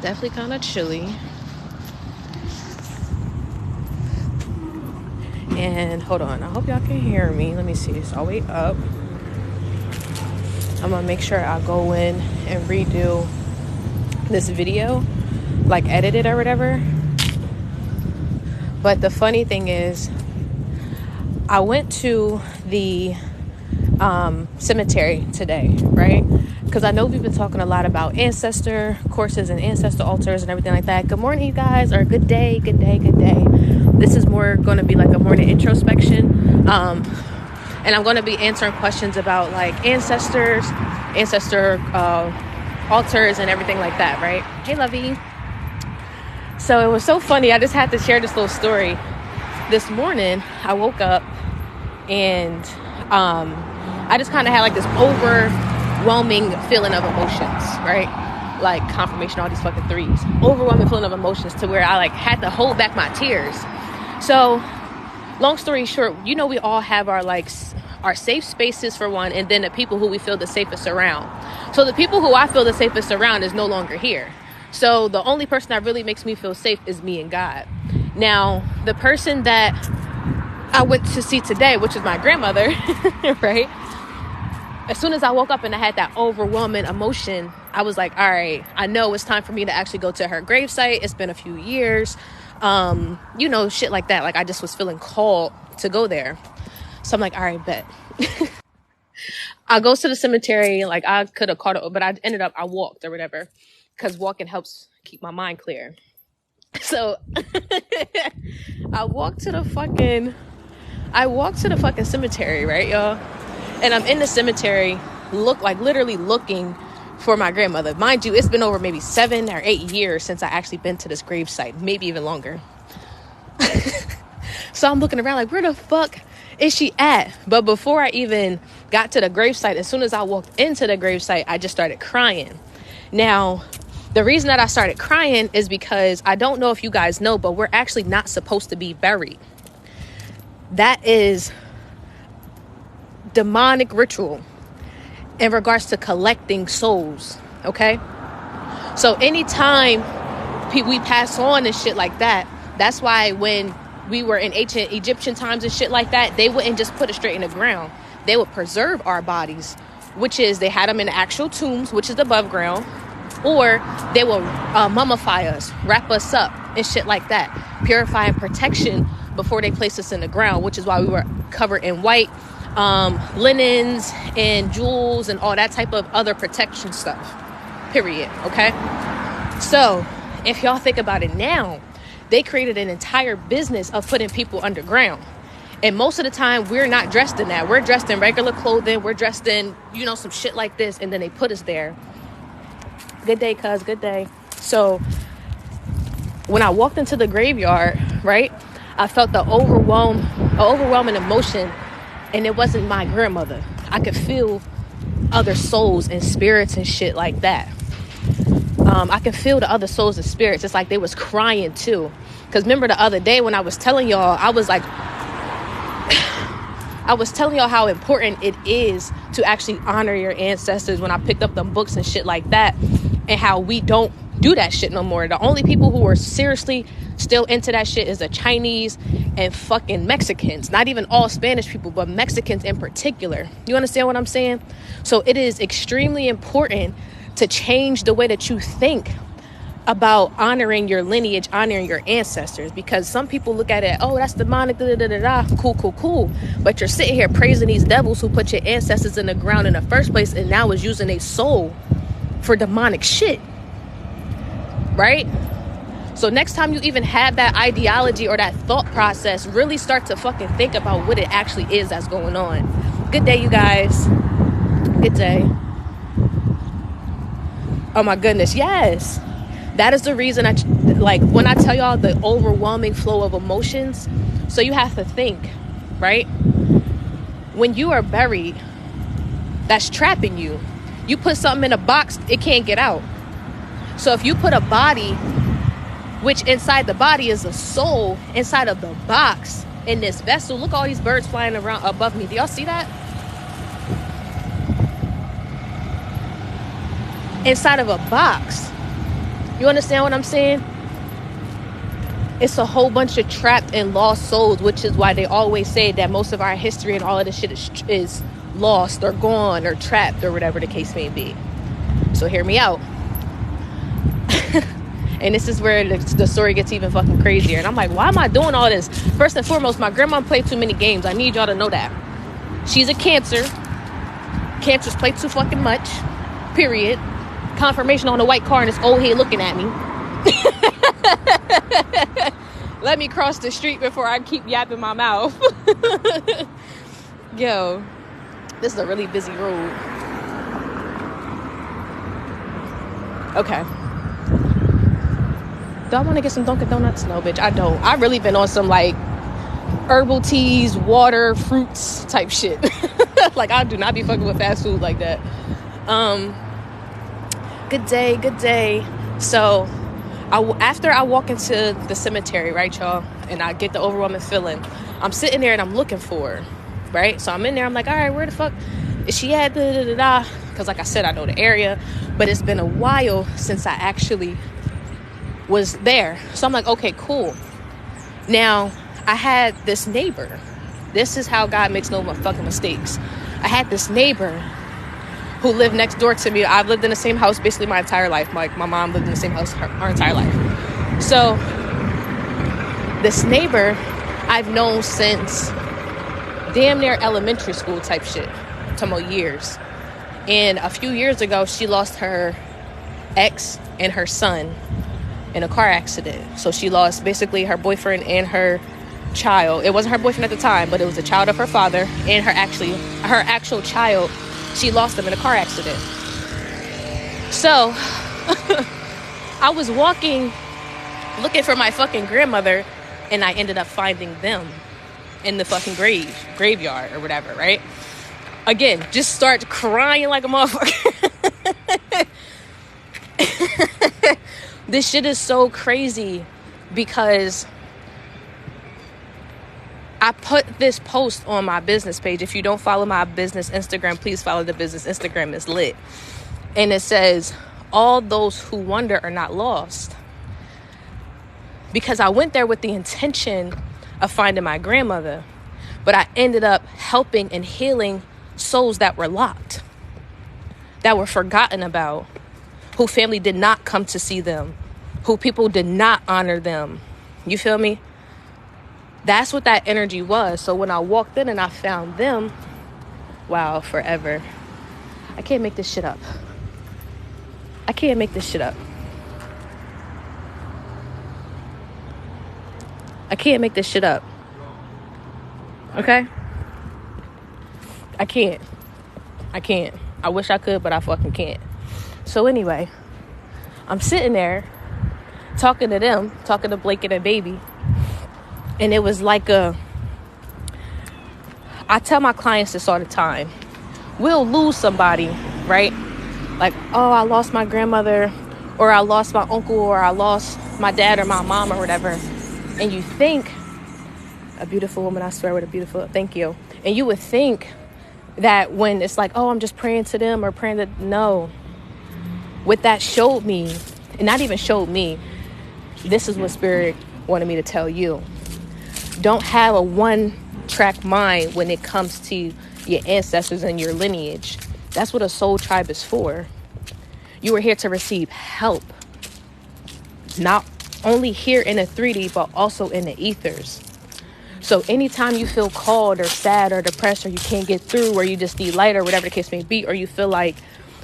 Definitely kind of chilly. And hold on, I hope y'all can hear me. Let me see. So I'll wait up. I'm gonna make sure I go in and redo this video, like edit it or whatever. But the funny thing is, I went to the cemetery today, right? Because I know we've been talking a lot about ancestor courses and ancestor altars and everything like that. Good morning, you guys, or good day, good day, good day. This is more going to be like a morning introspection. And I'm going to be answering questions about like ancestor altars and everything like that, right? Hey, lovey. So it was so funny. I just had to share this little story. This morning, I woke up and I just kind of had like this overwhelming feeling of emotions, right? Like confirmation, all these fucking threes. Overwhelming feeling of emotions to where I like had to hold back my tears. So long story short, you know, we all have our like our safe spaces for one, and then the people who we feel the safest around. So the people who I feel the safest around is no longer here. So the only person that really makes me feel safe is me and God. Now, the person that I went to see today, which is my grandmother, right? As soon as I woke up and I had that overwhelming emotion, I was like, all right, I know it's time for me to actually go to her gravesite. It's been a few years, you know, shit like that. Like I just was feeling called to go there. So I'm like, all right, bet. I go to the cemetery. Like I could have caught it, but I walked or whatever, because walking helps keep my mind clear. So I walked to the fucking cemetery, right, y'all? And I'm in the cemetery, literally looking for my grandmother. Mind you, it's been over maybe 7 or 8 years since I actually been to this gravesite, maybe even longer. So I'm looking around like, where the fuck is she at? But before I even got to the gravesite, as soon as I walked into the gravesite, I just started crying. Now, the reason that I started crying is because I don't know if you guys know, but we're actually not supposed to be buried. That is demonic ritual in regards to collecting souls, okay? So anytime we pass on and shit like that, that's why when we were in ancient Egyptian times and shit like that, they wouldn't just put it straight in the ground. They would preserve our bodies, which is they had them in the actual tombs, which is above ground, or they will mummify us, wrap us up and shit like that, purify and protection before they place us in the ground, which is why we were covered in white linens and jewels and all that type of other protection stuff, period. Okay, so if y'all think about it now, they created an entire business of putting people underground, and most of the time we're not dressed in that. We're dressed in regular clothing, we're dressed in, you know, some shit like this, and then they put us there. Good day, cuz, good day. So when I walked into the graveyard, right, I felt the overwhelming emotion, and it wasn't my grandmother. I could feel other souls and spirits and shit like that. I could feel the other souls and spirits. It's like they was crying too. Because remember the other day when I was telling y'all, I was telling y'all how important it is to actually honor your ancestors when I picked up them books and shit like that, and how we don't do that shit no more. The only people who are seriously still into that shit is the Chinese and fucking Mexicans. Not even all Spanish people, but Mexicans in particular. You understand what I'm saying? So it is extremely important to change the way that you think about honoring your lineage, honoring your ancestors, because some people look at it, oh, that's demonic, cool, but you're sitting here praising these devils who put your ancestors in the ground in the first place, and now is using a soul for demonic shit, right? So next time you even have that ideology or that thought process, really start to fucking think about what it actually is that's going on. Good day, you guys. Good day. Oh my goodness, yes. That is the reason like when I tell y'all the overwhelming flow of emotions. So you have to think, right? When you are buried, that's trapping you. You put something in a box, it can't get out. So if you put a body, which inside the body is a soul, inside of the box in this vessel, look, all these birds flying around above me. Do y'all see that? Inside of a box, You understand what I'm saying? It's a whole bunch of trapped and lost souls, which is why they always say that most of our history and all of this shit is lost or gone or trapped or whatever the case may be. So hear me out. And this is where the story gets even fucking crazier. And I'm like, why am I doing all this? First and foremost, my grandma played too many games. I need y'all to know that. She's a Cancer. Cancers play too fucking much. Period. Confirmation on a white car and this old head looking at me. Let me cross the street before I keep yapping my mouth. Yo, this is a really busy road. Okay. Do I want to get some Dunkin' Donuts? No, bitch, I don't. I've really been on some, like, herbal teas, water, fruits type shit. Like, I do not be fucking with fast food like that. Good day. So, after I walk into the cemetery, right, y'all, and I get the overwhelming feeling, I'm sitting there and I'm looking for her, right? So I'm in there, I'm like, all right, where the fuck is she at? Because like I said, I know the area, but it's been a while since I actually was there. So I'm like, okay, cool. Now, I had this neighbor. This is how God makes no fucking mistakes. I had this neighbor who lived next door to me. I've lived in the same house basically my entire life. Like, my mom lived in the same house her entire life. So this neighbor I've known since damn near elementary school type shit. I'm talking about years. And a few years ago, she lost her ex and her son in a car accident. So she lost basically her boyfriend and her child. It wasn't her boyfriend at the time, but it was the child of her father and her actual child. She lost them in a car accident. So I was walking looking for my fucking grandmother, and I ended up finding them in the fucking graveyard or whatever, right? Again, just start crying like a motherfucker. This shit is so crazy because I put this post on my business page. If you don't follow my business Instagram, please follow the business Instagram. It's lit. And it says, all those who wander are not lost. Because I went there with the intention of finding my grandmother, but I ended up helping and healing souls that were locked, that were forgotten about, who family did not come to see them, who people did not honor them. You feel me? That's what that energy was. So when I walked in and I found them, wow, forever. I can't make this shit up. I can't make this shit up. I can't make this shit up. Okay? I can't. I wish I could, but I fucking can't. So anyway, I'm sitting there talking to them, talking to Blake and the baby. And it was like I tell my clients this all the time. We'll lose somebody, right? Like, oh, I lost my grandmother, or I lost my uncle, or I lost my dad or my mom or whatever. And you think, a beautiful woman, I swear, with a beautiful, thank you. And you would think that when it's like, oh, I'm just praying to them or praying that, no. What that showed me, and not even showed me, this is what Spirit wanted me to tell you. Don't have a one-track mind when it comes to your ancestors and your lineage. That's what a soul tribe is for. You are here to receive help. Not only here in the 3D, but also in the ethers. So anytime you feel called or sad or depressed, or you can't get through, or you just need light, or whatever the case may be, or you feel like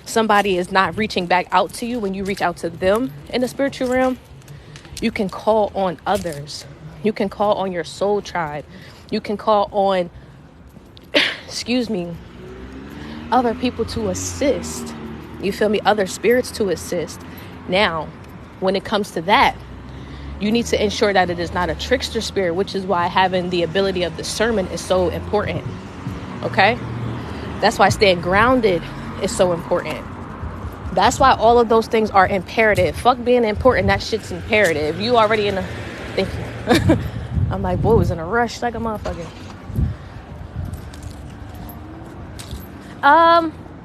somebody is not reaching back out to you when you reach out to them in the spiritual realm, you can call on others. You can call on your soul tribe. You can call on, other people to assist. You feel me? Other spirits to assist. Now, when it comes to that, you need to ensure that it is not a trickster spirit, which is why having the ability of discernment is so important. Okay? That's why staying grounded is so important. That's why all of those things are imperative. Fuck being important, that shit's imperative. You already in a... Thank you. I'm like, boy, was in a rush like a motherfucker.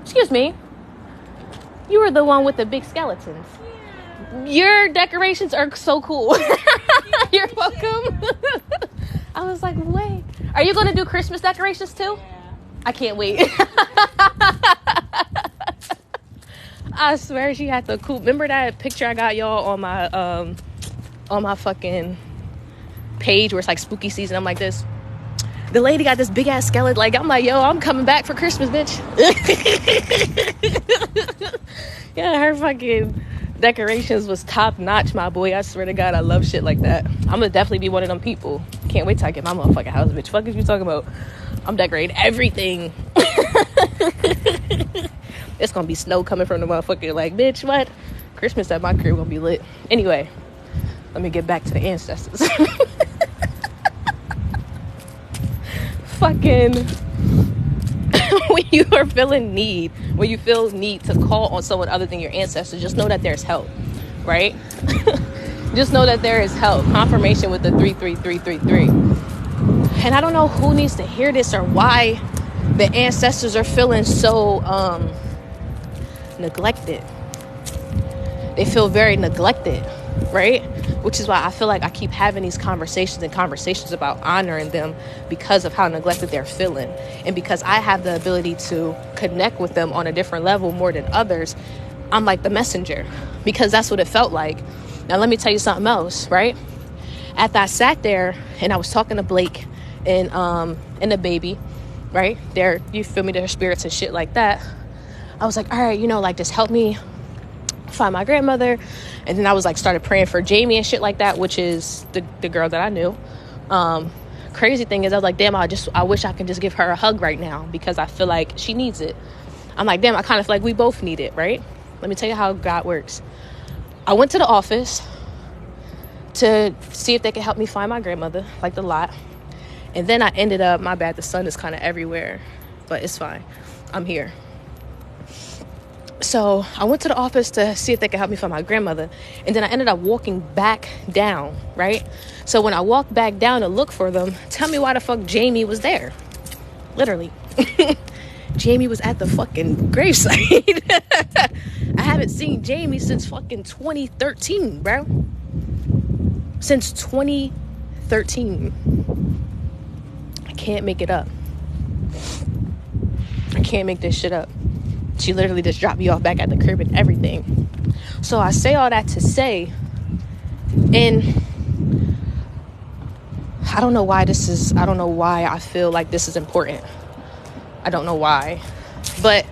Excuse me. You were the one with the big skeletons. Yeah, Your decorations are so cool. You're welcome. I was like, wait. Are you going to do Christmas decorations too? Yeah. I can't wait. I swear she had the cool. Remember that picture I got y'all on my fucking page where it's like spooky season? I'm like this. The lady got this big ass skeleton. Like, I'm like, yo, I'm coming back for Christmas, bitch. Yeah, her fucking decorations was top notch, my boy. I swear to God, I love shit like that. I'm gonna definitely be one of them people. Can't wait till I get my motherfucking house, bitch. Fuck is you talking about? I'm decorating everything. It's gonna be snow coming from the motherfucker. Like, bitch, what? Christmas at my crib gonna be lit. Anyway, let me get back to the ancestors. Fucking when you are feeling need, when you feel need to call on someone other than your ancestors, just know that there's help, right? Just know that there is help. Confirmation with the 33333. And I don't know who needs to hear this or why the ancestors are feeling so neglected. They feel very neglected, right? Which is why I feel like I keep having these conversations about honoring them, because of how neglected they're feeling. And because I have the ability to connect with them on a different level more than others, I'm like the messenger, because that's what it felt like. Now, let me tell you something else, right? After I sat there and I was talking to Blake and the baby, right? You feel me, their spirits and shit like that. I was like, all right, like, just help me find my grandmother. And then I was like, started praying for Jamie and shit like that, which is the girl that I knew. Crazy thing is, I was like, damn, I wish I could just give her a hug right now, because I feel like she needs it. I'm like, damn, I kind of feel like we both need it, right? Let me tell you how God works. I went to the office to see if they could help me find my grandmother, like the lot. And then I ended up, my bad, the sun is kind of everywhere, but it's fine. I'm here. So I went to the office to see if they could help me find my grandmother. And then I ended up walking back down, right? So when I walked back down to look for them, tell me why the fuck Jamie was there. Literally. Jamie was at the fucking gravesite. I haven't seen Jamie since fucking 2013, bro. Since 2013. I can't make it up. I can't make this shit up. She literally just dropped me off back at the crib and everything. So I say all that to say, and I don't know why I feel like this is important. I don't know why. But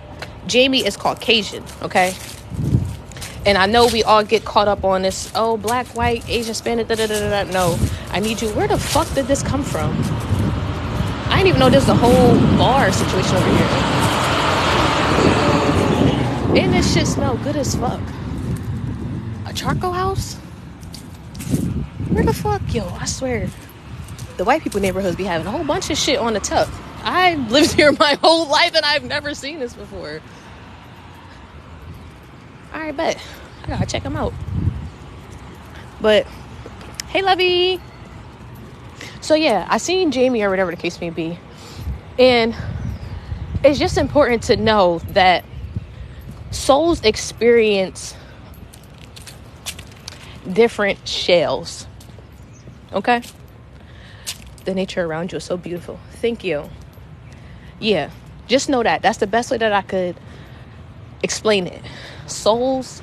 Jamie is Caucasian, okay? And I know we all get caught up on this, oh, black, white, Asian, Spanish, da-da-da-da-da. No, I need you. Where the fuck did this come from? I didn't even know there's a whole bar situation over here. And this shit smell good as fuck. A charcoal house? Where the fuck? Yo, I swear. The white people neighborhoods be having a whole bunch of shit on the tub. I've lived here my whole life and I've never seen this before. Alright, bet. I gotta check them out. But, hey, lovey. So, yeah, I seen Jamie or whatever the case may be. And it's just important to know that souls experience different shells. Okay? The nature around you is so beautiful. Thank you. Yeah, just know that. That's the best way that I could explain it. Souls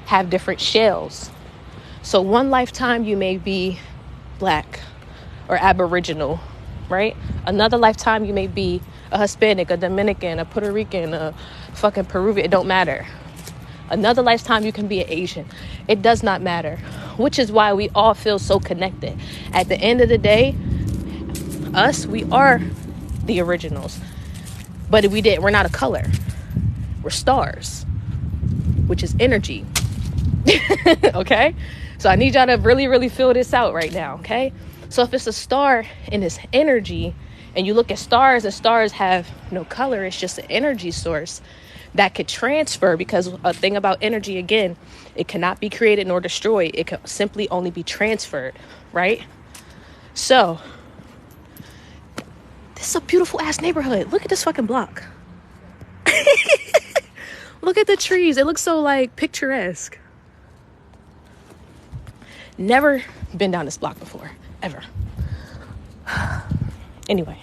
have different shells. So one lifetime you may be black or Aboriginal, right? Another lifetime you may be a Hispanic, a Dominican, a Puerto Rican, a fucking Peruvian. It don't matter. Another lifetime you can be an Asian. It does not matter. Which is why we all feel so connected. At the end of the day, we are the originals. But we're not a color. We're stars, which is energy. Okay? So I need y'all to really, really feel this out right now, okay? So if it's a star and it's energy, and you look at stars and stars have no color, it's just an energy source that could transfer, because a thing about energy, again, it cannot be created nor destroyed. It can simply only be transferred, right? So this is a beautiful ass neighborhood. Look at this fucking block. Look at the trees. It looks so like picturesque. Never been down this block before, ever. Anyway.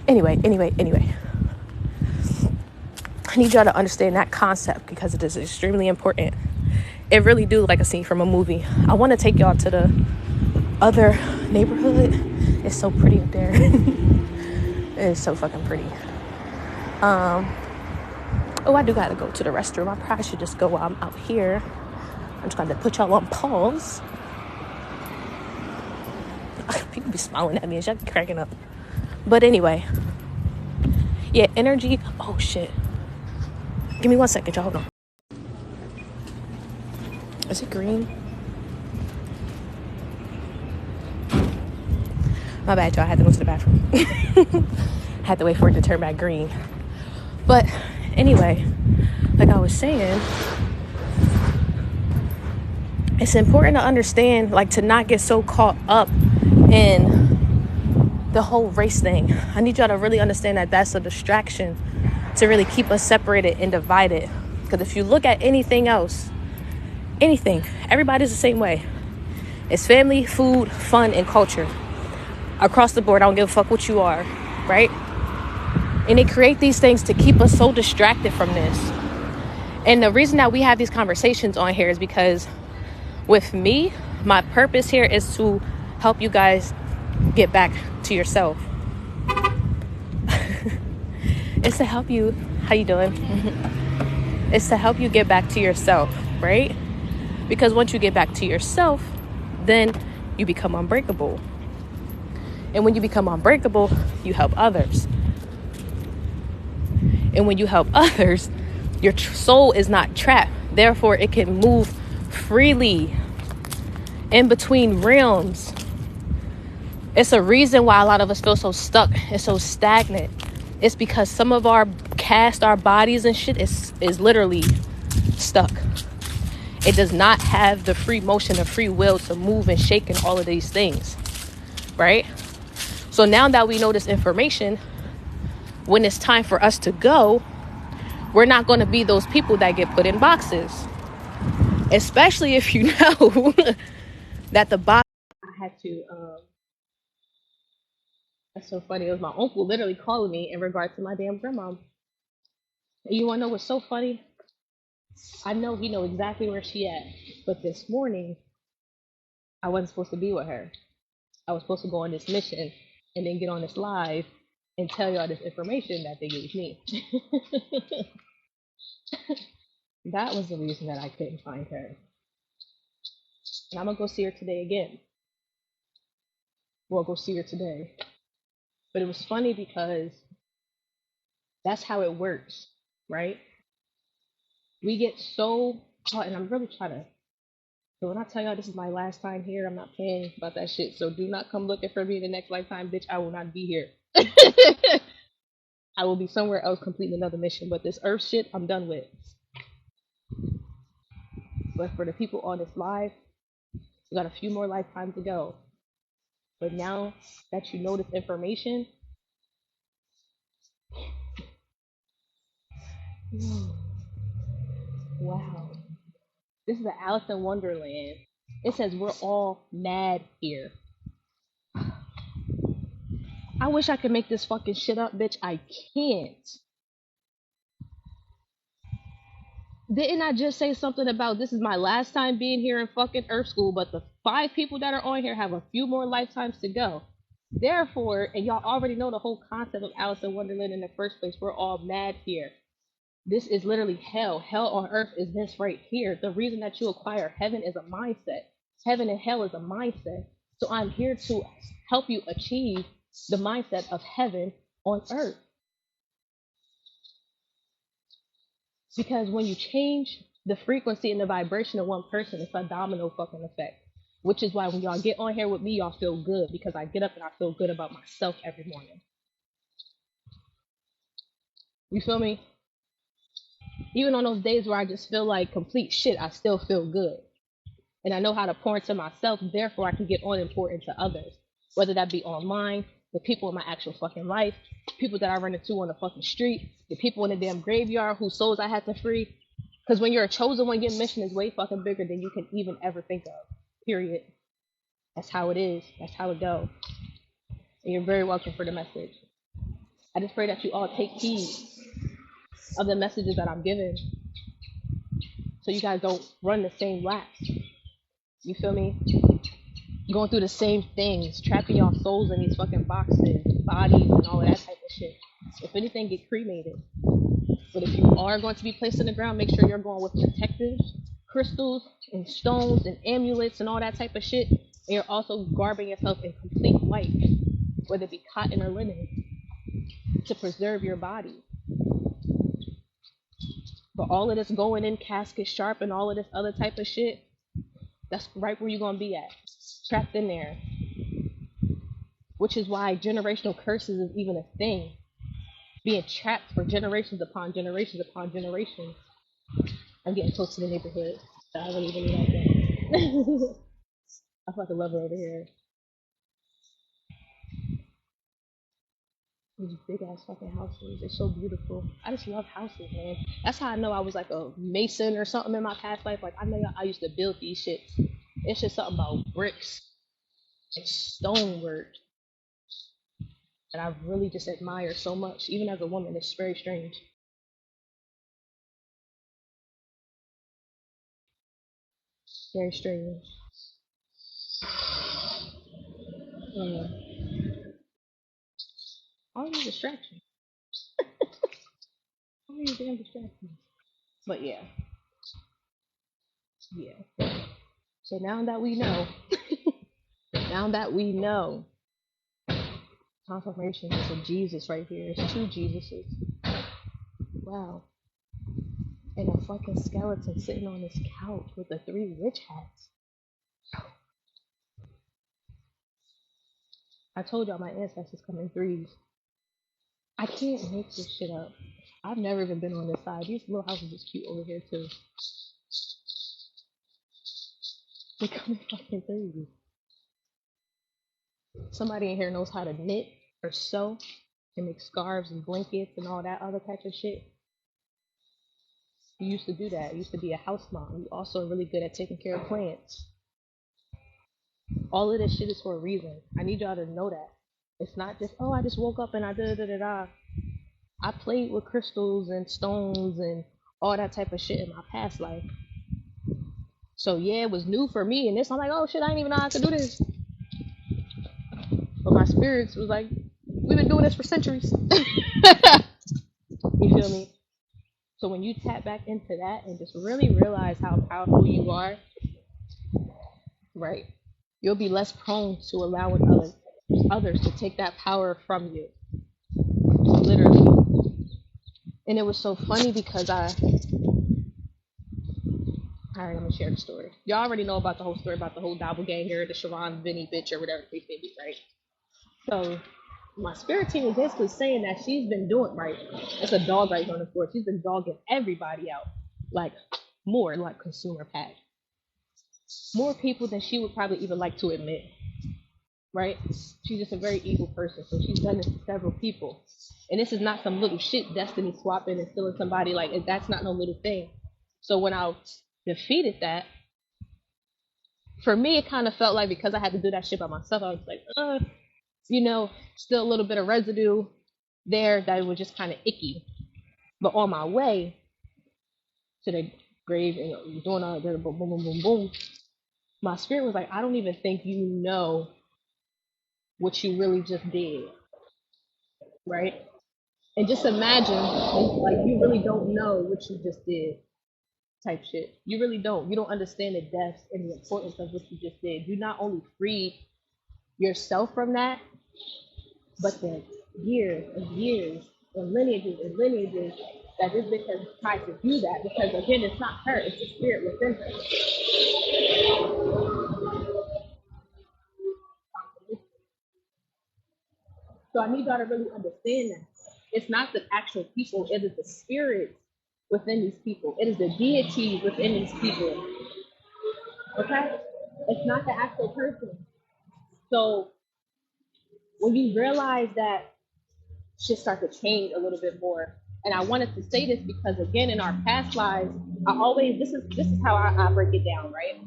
Anyway. I need y'all to understand that concept because it is extremely important. It really do like a scene from a movie. I want to take y'all to the other neighborhood. It's so pretty up there. It is so fucking pretty. Oh, I do gotta go to the restroom. I probably should just go while I'm out here. I'm just gonna put y'all on pause. People be smiling at me and y'all be cracking up. But anyway. Yeah, energy. Oh, shit. Give me 1 second, y'all. Hold on. Is it green? My bad, y'all. I had to go to the bathroom. Had to wait for it to turn back green. But anyway, like I was saying, it's important to understand, like, to not get so caught up in the whole race thing. I need y'all to really understand that that's a distraction to really keep us separated and divided. Because if you look at anything else, anything, everybody's the same way. It's family, food, fun, and culture. Across the board, I don't give a fuck what you are, right? And they create these things to keep us so distracted from this. And the reason that we have these conversations on here is because with me, my purpose here is to help you guys get back to yourself. It's to help you. How you doing? It's to help you get back to yourself, right? Because once you get back to yourself, then you become unbreakable. And when you become unbreakable, you help others. And when you help others, your soul is not trapped. Therefore, it can move freely in between realms. It's a reason why a lot of us feel so stuck and so stagnant. It's because some of our bodies and shit is literally stuck. It does not have the free motion, the free will to move and shake and all of these things, right? So now that we know this information, when it's time for us to go, we're not going to be those people that get put in boxes. Especially if you know that the box... I had to... That's so funny. It was my uncle literally calling me in regards to my damn grandma. And you want to know what's so funny? I know he knows exactly where she at. But this morning, I wasn't supposed to be with her. I was supposed to go on this mission and then get on this live and tell y'all this information that they gave me. That was the reason that I couldn't find her. And I'm going to go see her today again. We'll go see her today. But it was funny because that's how it works, right? We get so caught, and I'm really trying to... So when I tell y'all this is my last time here, I'm not playing about that shit. So do not come looking for me in the next lifetime, bitch. I will not be here. I will be somewhere else completing another mission. But this earth shit, I'm done with. But for the people on this live, we got a few more lifetimes to go. But now that you know this information, wow. This is the Alice in Wonderland. It says we're all mad here. I wish I could make this fucking shit up, bitch. I can't. Didn't I just say something about this is my last time being here in fucking Earth School, but the 5 people that are on here have a few more lifetimes to go. Therefore, and y'all already know the whole concept of Alice in Wonderland in the first place, we're all mad here. This is literally hell. Hell on earth is this right here. The reason that you acquire heaven is a mindset. Heaven and hell is a mindset. So I'm here to help you achieve the mindset of heaven on earth. Because when you change the frequency and the vibration of one person, it's a domino fucking effect. Which is why when y'all get on here with me, y'all feel good. Because I get up and I feel good about myself every morning. You feel me? Even on those days where I just feel like complete shit, I still feel good. And I know how to pour into myself, therefore I can get on and pour into others. Whether that be online, the people in my actual fucking life, people that I run into on the fucking street, the people in the damn graveyard whose souls I had to free. Because when you're a chosen one, your mission is way fucking bigger than you can even ever think of. Period. That's how it is. That's how it goes. And you're very welcome for the message. I just pray that you all take heed of the messages that I'm giving so you guys don't run the same laps. You feel me? Going through the same things, trapping y'all souls in these fucking boxes, bodies, and all of that type of shit. If anything, get cremated. But if you are going to be placed in the ground, make sure you're going with protective crystals and stones and amulets and all that type of shit. And you're also garbing yourself in complete white, whether it be cotton or linen, to preserve your body. But all of this going in casket sharp and all of this other type of shit, that's right where you're going to be at, trapped in there. Which is why generational curses is even a thing. Being trapped for generations upon generations upon generations. I'm getting close to the neighborhood. So I really, really like that. I fucking love it over here. These big ass fucking houses. They're so beautiful. I just love houses, man. That's how I know I was like a mason or something in my past life. Like I know I used to build these shits. It's just something about bricks and stonework that I really just admire so much. Even as a woman, it's very strange. Very strange. All these distractions. All these damn distractions. But yeah. Yeah. So now that we know, now that we know, confirmation is a Jesus right here. It's two Jesuses. Wow. And a fucking skeleton sitting on this couch with the three witch hats. I told y'all my ancestors come in threes. I can't make this shit up. I've never even been on this side. These little houses is cute over here too. They come in fucking threes. Somebody in here knows how to knit or sew and make scarves and blankets and all that other type of shit. You used to do that. You used to be a house mom. You also are really good at taking care of plants. All of this shit is for a reason. I need y'all to know that. It's not just, oh, I just woke up and I da da da da. I played with crystals and stones and all that type of shit in my past life. So yeah, it was new for me. And this, I'm like, oh shit, I didn't even know I could do this. But my spirits was like, we've been doing this for centuries. You feel me? So when you tap back into that and just really realize how powerful you are, right, you'll be less prone to allowing others to take that power from you. Literally. And it was so funny because alright, I'm gonna share the story. Y'all already know about the whole story about the whole doppelganger, the Sharon Vinny bitch or whatever they say, right? So my spirit team was basically saying that she's been doing right. It's a dog right here on the floor. She's been dogging everybody out. Like more like consumer pack. More people than she would probably even like to admit. Right? She's just a very evil person. So she's done this to several people. And this is not some little shit destiny swapping and stealing somebody. Like that's not no little thing. So when I defeated that, for me it kind of felt like because I had to do that shit by myself, I was like, still a little bit of residue there that was just kind of icky. But on my way to the grave and doing all the boom, boom, boom, boom, boom, my spirit was like, I don't even think you know what you really just did, right? And just imagine, like, you really don't know what you just did, type shit. You really don't. You don't understand the depth and the importance of what you just did. You not only freed yourself from that, but the years and years and lineages that this bitch has tried to do that because again it's not her, it's the spirit within her. So I need y'all to really understand that. It's not the actual people, it is the spirit within these people. It is the deity within these people. Okay? It's not the actual person. So when you realize that shit start to change a little bit more, And I wanted to say this because again, in our past lives, this is how I break it down, right?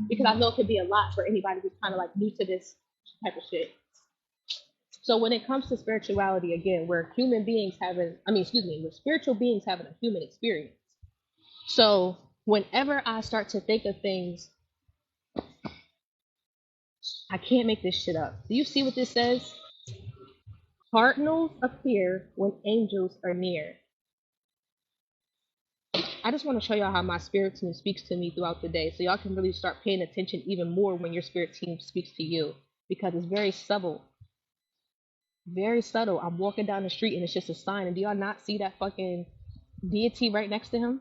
Because I know it could be a lot for anybody who's kind of like new to this type of shit. So when it comes to spirituality, again, we're human beings having, I mean, excuse me, we're spiritual beings having a human experience. So whenever I start to think of things, I can't make this shit up. Do you see what this says? Cardinals appear when angels are near. I just want to show y'all how my spirit team speaks to me throughout the day, so y'all can really start paying attention even more when your spirit team speaks to you, because it's very subtle. Very subtle. I'm walking down the street and it's just a sign. And do y'all not see that fucking deity right next to him?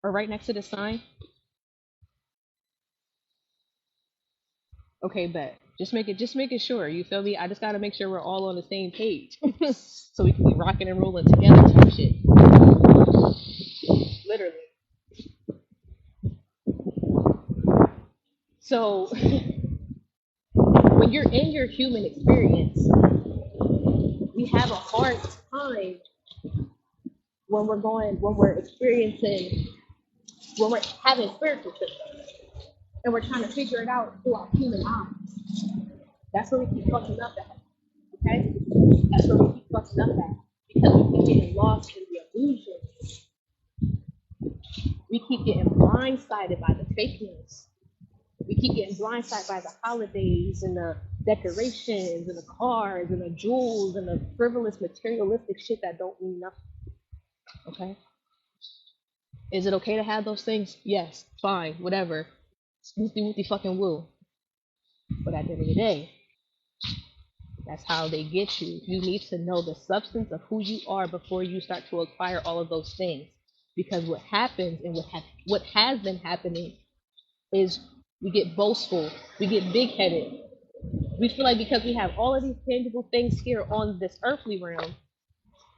Or right next to the sign? Okay, bet. Just make it sure. You feel me? I just gotta make sure we're all on the same page. So we can be rocking and rolling together type shit. Literally. So when you're in your human experience, we have a hard time when we're experiencing, when we're having spiritual symptoms and we're trying to figure it out through our human eyes. That's where we keep fucking up at. Okay? That's where we keep fucking up at. Because we keep getting lost in the illusion. We keep getting blindsided by the fakeness. We keep getting blindsided by the holidays and the decorations and the cars and the jewels and the frivolous materialistic shit that don't mean nothing. Okay? Is it okay to have those things? Yes, fine, whatever. Wooty fucking woo. But at the end of the day, that's how they get you. You need to know the substance of who you are before you start to acquire all of those things. Because what happens and what has been happening is we get boastful, we get big headed. We feel like because we have all of these tangible things here on this earthly realm,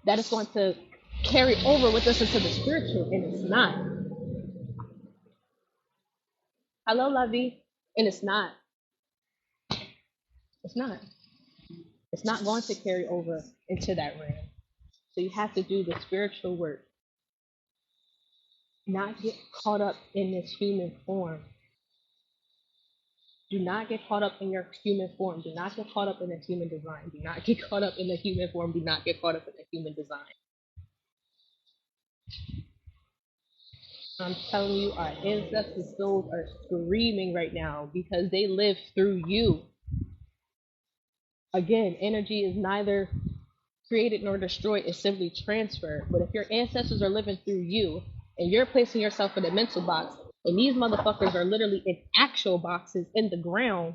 that it's going to carry over with us into the spiritual, and it's not. Hello, Lovey. And it's not. It's not. It's not going to carry over into that realm. So you have to do the spiritual work. Not get caught up in this human form. Do not get caught up in your human form. Do not get caught up in the human design. Do not get caught up in the human form. Do not get caught up in the human design. I'm telling you, our ancestors' souls are screaming right now because they live through you. Again, energy is neither created nor destroyed, it's simply transferred. But if your ancestors are living through you and you're placing yourself in a mental box, and these motherfuckers are literally in actual boxes in the ground,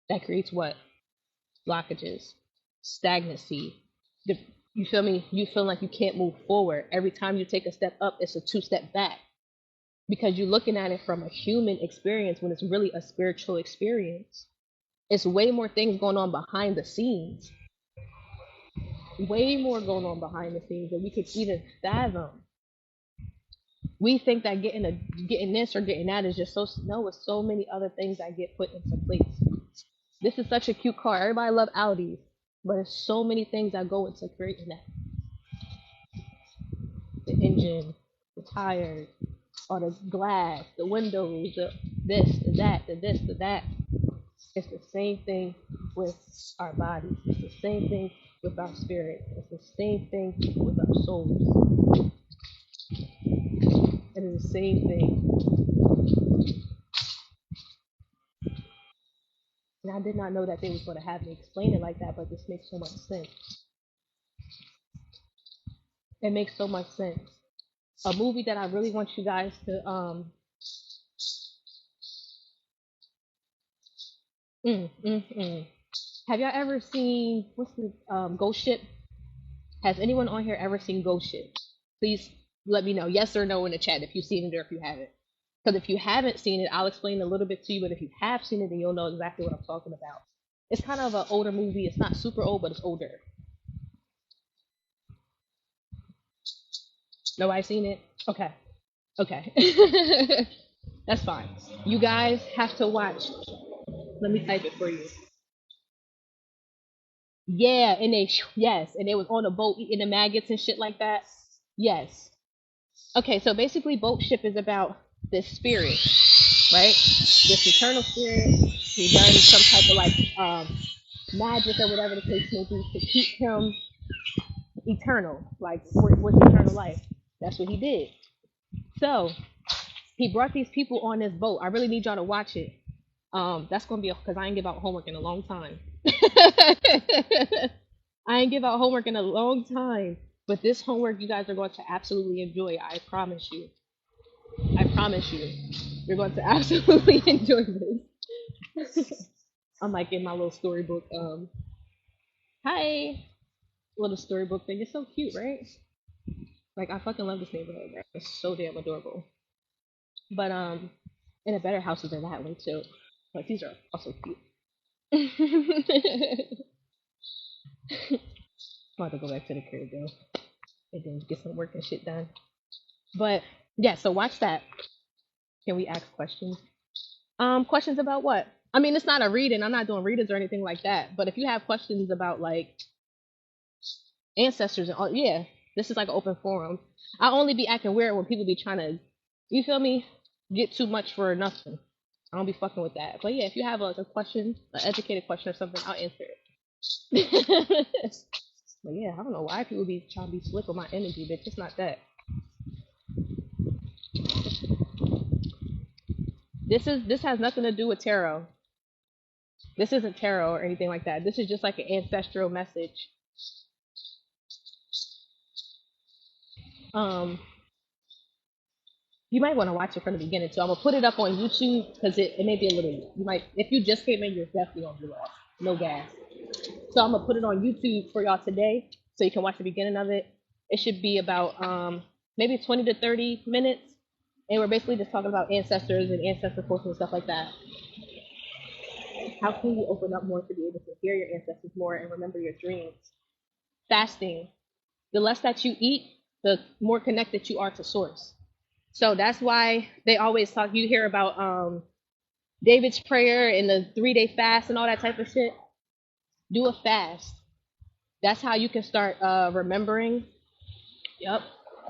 that creates what? Blockages, stagnancy. You feel me? You feel like you can't move forward. Every time you take a step up, it's a 2-step back. Because you're looking at it from a human experience when it's really a spiritual experience. It's way more things going on behind the scenes. Way more going on behind the scenes than we could even fathom. We think that getting this or getting that is just so, no, it's so many other things that get put into place. This is such a cute car. Everybody love Audis, but there's so many things that go into creating that. The engine, the tires, or the glass, the windows, the this, the that, the this, the that. It's the same thing with our bodies. It's the same thing with our spirit. It's the same thing with our souls. It is the same thing. And I did not know that they was going to have me explain it like that, but this makes so much sense. It makes so much sense. A movie that I really want you guys to have y'all ever seen, what's the Ghost Ship? Has anyone on here ever seen Ghost Ship? Please let me know, yes or no, in the chat if you've seen it or if you haven't. Because if you haven't seen it, I'll explain a little bit to you. But if you have seen it, then you'll know exactly what I'm talking about. It's kind of an older movie. It's not super old, but it's older. Nobody seen it? Okay. Okay. That's fine. You guys have to watch. Let me type it for you. Yeah, and yes, and they was on a boat eating the maggots and shit like that. Yes. Okay, so basically, boat ship is about this spirit, right? This eternal spirit who done some type of like magic or whatever the case may be to keep him eternal, like with eternal life. That's what he did. So he brought these people on this boat. I really need y'all to watch it. That's gonna be because I ain't give out homework in a long time. I ain't give out homework in a long time, but this homework you guys are going to absolutely enjoy. I promise you. I promise you, you're going to absolutely enjoy this. I'm like in my little storybook. Hi, little storybook thing. It's so cute, right? Like I fucking love this neighborhood, bro. It's so damn adorable. But in a better houses than that way too. Like these are also cute. I'm about to go back to the crib though, and then get some work and shit done. But yeah, so watch that. Can we ask questions? Questions about what? I mean, it's not a reading. I'm not doing readings or anything like that. But if you have questions about like ancestors and all, yeah, this is like an open forum. I only be acting weird when people be trying to, you feel me, get too much for nothing. I don't be fucking with that. But yeah, if you have like a question, an educated question or something, I'll answer it. But yeah, I don't know why people be trying to be slick with my energy, bitch. It's not that. This has nothing to do with tarot. This isn't tarot or anything like that. This is just like an ancestral message. Um, you might want to watch it from the beginning too. I'm gonna put it up on YouTube because it may be a little. You might if you just came in, you're definitely gonna be lost. No gas. So I'm gonna put it on YouTube for y'all today, so you can watch the beginning of it. It should be about maybe 20 to 30 minutes, and we're basically just talking about ancestors and ancestor forces and stuff like that. How can you open up more to be able to hear your ancestors more and remember your dreams? Fasting. The less that you eat, the more connected you are to source. So that's why they always talk. You hear about David's prayer and the 3 day fast and all that type of shit. Do a fast. That's how you can start remembering. Yep,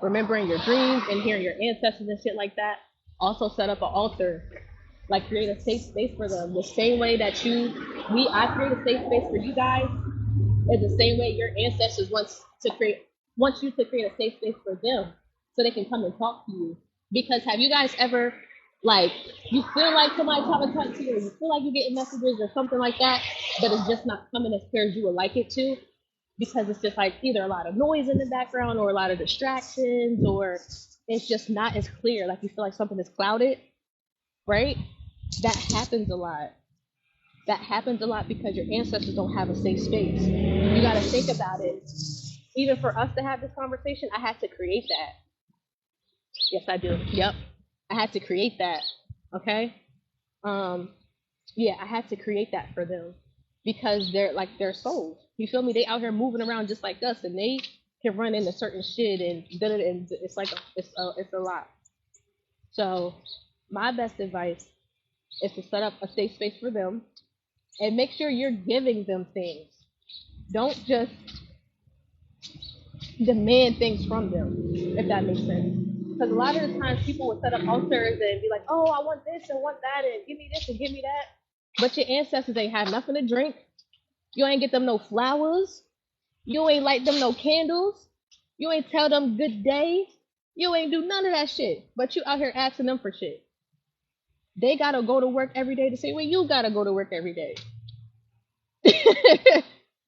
remembering your dreams and hearing your ancestors and shit like that. Also set up an altar, like create a safe space for them. The same way that I create a safe space for you guys is the same way your ancestors wants you to create a safe space for them, so they can come and talk to you. Because have you guys ever like you feel like somebody trying to talk to you, or you feel like you're getting messages or something like that, but it's just not coming as clear as you would like it to? Because it's just like either a lot of noise in the background or a lot of distractions, or it's just not as clear, like you feel like something is clouded, right? That happens a lot. That happens a lot because your ancestors don't have a safe space. You got to think about it. Even for us to have this conversation, I had to create that. Yes, I do. Yep, I had to create that. Okay. Um, yeah, I had to create that for them because they're like their souls. You feel me? They out here moving around just like us, and they can run into certain shit and it's like it's a lot. So my best advice is to set up a safe space for them and make sure you're giving them things. Don't just demand things from them, if that makes sense. Because a lot of the times people would set up altars and be like, oh, I want this and want that and give me this and give me that. But your ancestors ain't have nothing to drink. You ain't get them no flowers. You ain't light them no candles. You ain't tell them good day. You ain't do none of that shit. But you out here asking them for shit. They gotta go to work every day the same way you gotta go to work every day.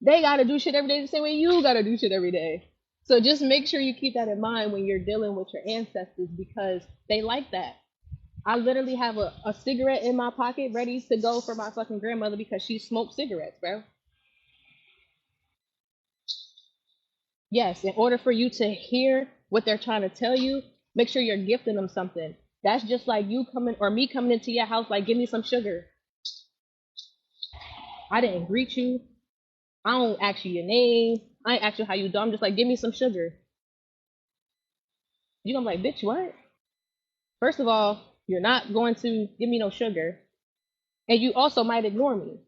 They gotta do shit every day the same way you gotta do shit every day. So just make sure you keep that in mind when you're dealing with your ancestors because they like that. I literally have a cigarette in my pocket ready to go for my fucking grandmother because she smoked cigarettes, bro. Yes, in order for you to hear what they're trying to tell you, make sure you're gifting them something. That's just like you coming or me coming into your house like, give me some sugar. I didn't greet you. I don't ask you your name. I ain't ask you how you do. I'm just like, give me some sugar. You gonna be like, bitch, what? First of all, you're not going to give me no sugar, and you also might ignore me.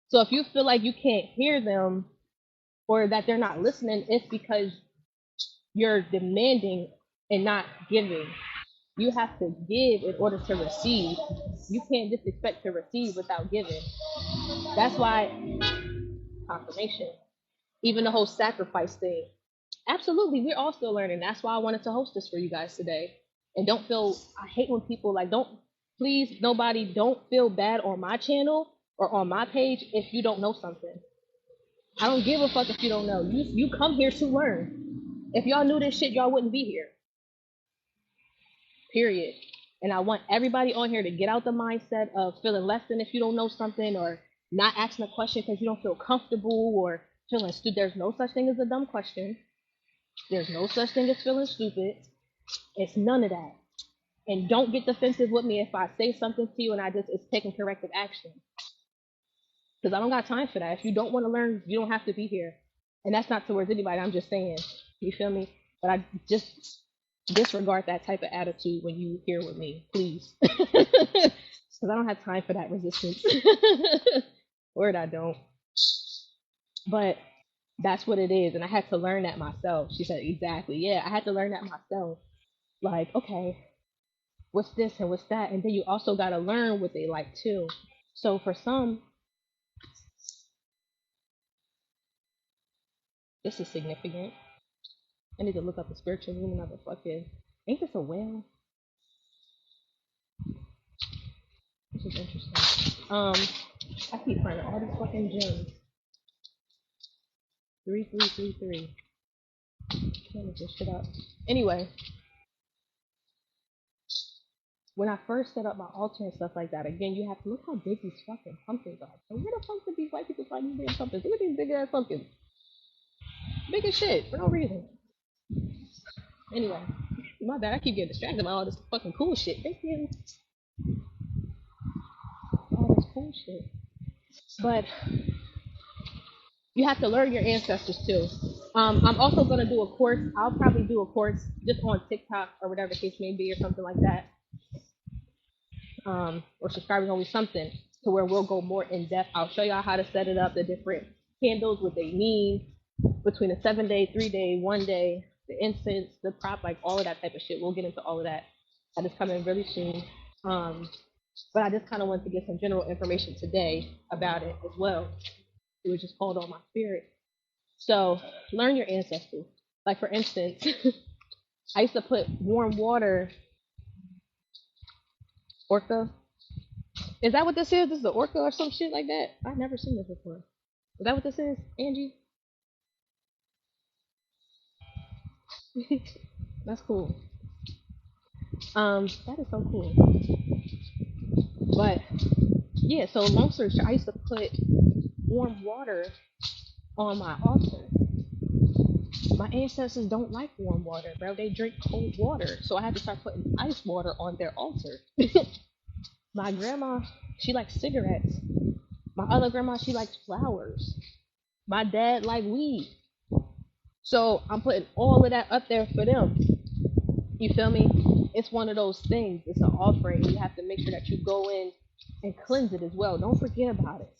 So if you feel like you can't hear them or that they're not listening, it's because you're demanding and not giving. You have to give in order to receive. You can't just expect to receive without giving. That's why confirmation, even the whole sacrifice thing. Absolutely, we're all still learning. That's why I wanted to host this for you guys today. And don't feel, I hate when people like, don't, please, nobody, don't feel bad on my channel or on my page if you don't know something. I don't give a fuck if you don't know. You come here to learn. If y'all knew this shit, y'all wouldn't be here. Period. And I want everybody on here to get out the mindset of feeling less than if you don't know something, or not asking a question because you don't feel comfortable, or feeling stupid. There's no such thing as a dumb question. There's no such thing as feeling stupid. It's none of that. And don't get defensive with me if I say something to you and it's taking corrective action. Because I don't got time for that. If you don't want to learn, you don't have to be here. And that's not towards anybody. I'm just saying. You feel me? But I just disregard that type of attitude when you here with me, please. Because I don't have time for that resistance. Word, I don't. But that's what it is. And I had to learn that myself. She said, exactly. Yeah, I had to learn that myself. Like, okay, what's this and what's that? And then you also got to learn what they like too. So for some, this is significant. I need to look up the spiritual meaning of a fucking. Ain't this a whale? This is interesting. I keep finding all these fucking gems. 3333. Can't look this shit up. Anyway, when I first set up my altar and stuff like that, again, you have to look how big these fucking pumpkins are. So where the fuck did these white people find these damn pumpkins? Look at these big ass pumpkins. Big as shit for no reason. Anyway, my bad. I keep getting distracted by all this fucking cool shit. They getting all this cool shit. But you have to learn your ancestors too. I'm also gonna do a course. I'll probably do a course just on TikTok or whatever the case may be, or something like that. Or subscribers only, something to where we'll go more in depth. I'll show y'all how to set it up, the different candles, what they mean, between the 7-day, 3-day, 1-day, the incense, the prop, like all of that type of shit. We'll get into all of that. That is coming really soon. But I just kind of wanted to get some general information today about it as well. It was just called on my spirit. So learn your ancestors. Like for instance, I used to put warm water. Orca. Is that what this is? This is an orca or some shit like that? I've never seen this before. Is that what this is, Angie? That's cool. That is so cool. But yeah, so long story short, I used to put warm water on my altar. My ancestors don't like warm water, bro. They drink cold water. So I had to start putting ice water on their altar. My grandma, she likes cigarettes. My other grandma, she likes flowers. My dad likes weed. So I'm putting all of that up there for them. You feel me? It's one of those things. It's an offering. You have to make sure that you go in and cleanse it as well. Don't forget about it.